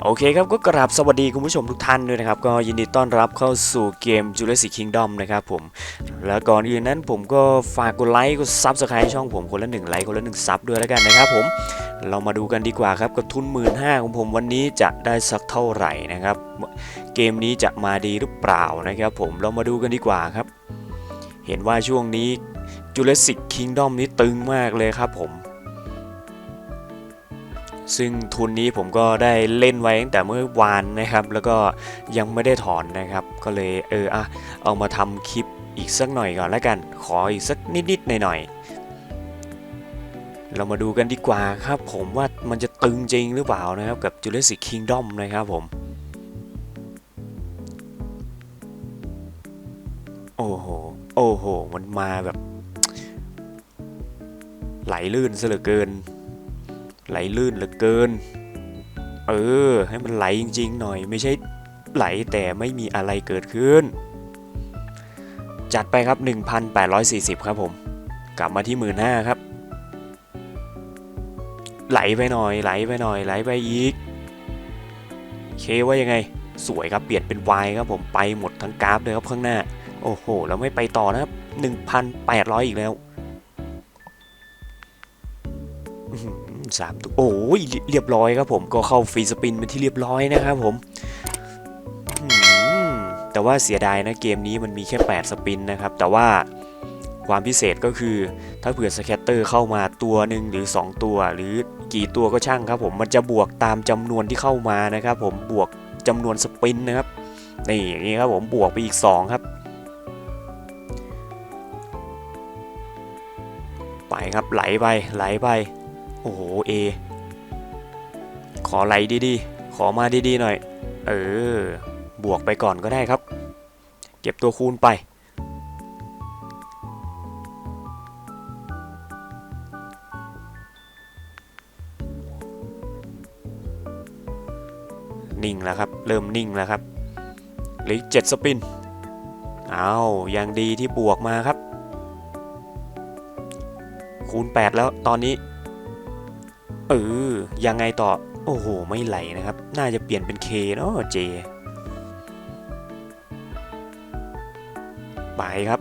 โอเคครับก็กราบสวัสดีคุณผู้ชมทุกท่านด้วยนะครับก็ยินดีต้อนรับเข้าสู่เกม Jurassic Kingdom นะครับผมแล้วก่อนอื่นนั้นผมก็ฝากกดไลค์กด Subscribe ช่องผมคนละ1ไลค์คนละ1ซับด้วยแล้วกันนะครับผมเรามาดูกันดีกว่าครับกับทุน 15,000 ของผมวันนี้จะได้สักเท่าไหร่นะครับเกมนี้จะมาดีหรือเปล่านะครับผมเรามาดูกันดีกว่าครับเห็นว่าช่วงนี้ Jurassic Kingdom นี้ตึงมากเลยครับผมซึ่งทุนนี้ผมก็ได้เล่นไว้ตั้งแต่เมื่อวานนะครับแล้วก็ยังไม่ได้ถอนนะครับก็เลยเอามาทำคลิปอีกสักหน่อยก่อนแล้วกันขออีกสักนิดๆหน่อยๆเรามาดูกันดีกว่าครับผมว่ามันจะตึงจริงหรือเปล่านะครับกับ Jurassic Kingdom นะครับผมโอ้โหโอ้โหมันมาแบบไหลลื่นซะเหลือเกินไหลลื่นเหลือเกินให้มันไหลจริงๆหน่อยไม่ใช่ไหลแต่ไม่มีอะไรเกิดขึ้นจัดไปครับ 1,840 ครับผมกลับมาที่ 15,000 ครับไหลไปหน่อยไหลไปหน่อยไหลไปอีกเคว่ายังไงสวยครับเปลี่ยนเป็น Y ครับผมไปหมดทั้งกราฟเลยครับข้างหน้าโอ้โหแล้วไม่ไปต่อนะครับ 1,800 อีกแล้ว3 ตัวโอ้ยเรียบร้อยครับผมก็เข้าฟรีสปินเป็นที่เรียบร้อยนะครับผมแต่ว่าเสียดายนะเกมนี้มันมีแค่8สปินนะครับแต่ว่าความพิเศษก็คือถ้าเผื่อสแคตเตอร์เข้ามาตัวหนึ่งหรือ2ตัวหรือกี่ตัวก็ช่างครับผมมันจะบวกตามจำนวนที่เข้ามานะครับผมบวกจำนวนสปินนะครับนี่อย่างนี้ครับผมบวกไปอีก2ครับไปครับไหลไปไหลไปโอ้โหขอไหลดีๆขอมาดีๆหน่อยบวกไปก่อนก็ได้ครับเก็บตัวคูณไปนิ่งแล้วครับเริ่มนิ่งแล้วครับเหลือ7สปินยังดีที่บวกมาครับคูณ8แล้วตอนนี้ยังไงต่อโอ้โหไม่ไหลนะครับน่าจะเปลี่ยนเป็น K เนาะ J ไปครับ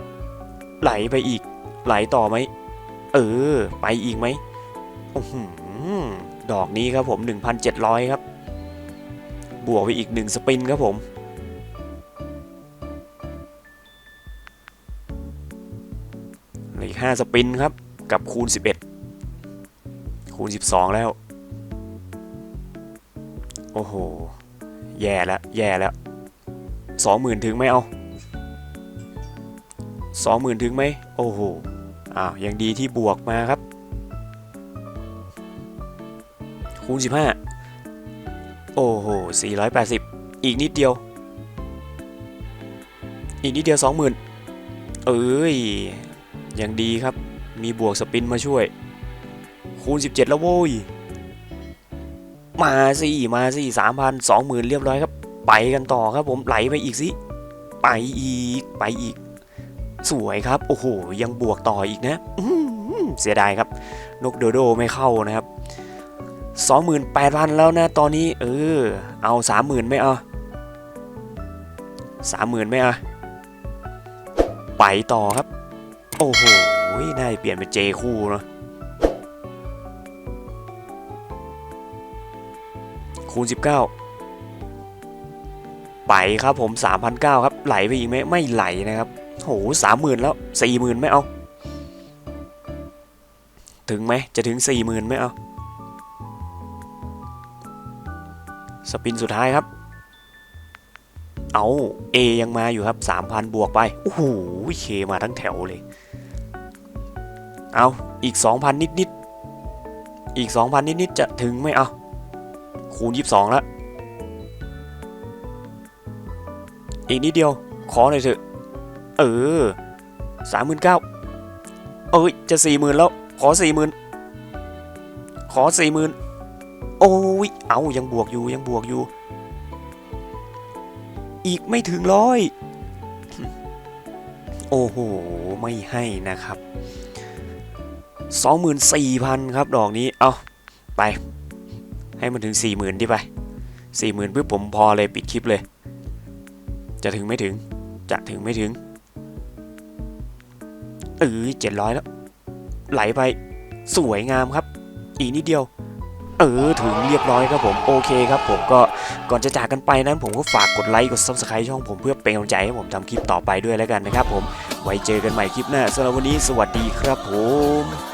960ไหลไปอีกไหลต่อไหมไปอีกไหมดอกนี้ครับผม 1,700 ครับบวกไปอีก1สปินครับผมเหลืออีก5สปินครับกับคูณ11คูณ12แล้วโอ้โหแย่แล้ว20,000ถึงไหมเอา20,000ถึงไหมโอ้โหยังดีที่บวกมาครับคูณ15โอ้โห480อีกนิดเดียว20,000ยังดีครับมีบวกสปินมาช่วยคูณ17แล้วโว้ยมาสิ3,000 20,000เรียบร้อยครับไปกันต่อครับผมไหลไปอีกสิไปอีกสวยครับโอ้โหยังบวกต่ออีกนะเสียดายครับนกโดโดไม่เข้านะครับ 28,000แล้วนะตอนนี้เอา30,000ไม่เอา30,000ไม่เอาไปต่อครับโอ้โหน่าจะเปลี่ยนเป็น J คู่เนาะคูณ19ไปครับผม 3,900 ครับไหลไปอีกไหมไม่ไหลนะครับโห30,000แล้ว 40,000ไม่เอาถึงไหมจะถึง 40,000ไม่เอาสปินสุดท้ายครับยังมาอยู่ครับ 3,000 บวกไปโอ้โหเคมาทั้งแถวเลยอีก 2,000 นิดอีก 2,000 นิดจะถึงไหมคูณ22แล้วอีกนิดเดียวขอหน่อยเถอะ39,000จะ 40,000แล้วขอ 40,000โอ้ยยังบวกอยู่อีกไม่ถึง100โอ้โหไม่ให้นะครับ 24,000ครับดอกนี้ไป ให้มันถึง 40,000ดิไป 40,000ปุ๊บผมพอเลยปิดคลิปเลยจะถึงไม่ถึง700แล้วไหลไปสวยงามครับอีกนิดเดียวถึงเรียบร้อยครับผมโอเคครับผมก็ก่อนจะจากกันไปนั้นผมก็ฝากกดไลค์กด Subscribe ช่องผมเพื่อเป็นกำลังใจให้ผมทำคลิปต่อไปด้วยแล้วกันนะครับผมไว้เจอกันใหม่คลิปหน้าสำหรับวันนี้สวัสดีครับผม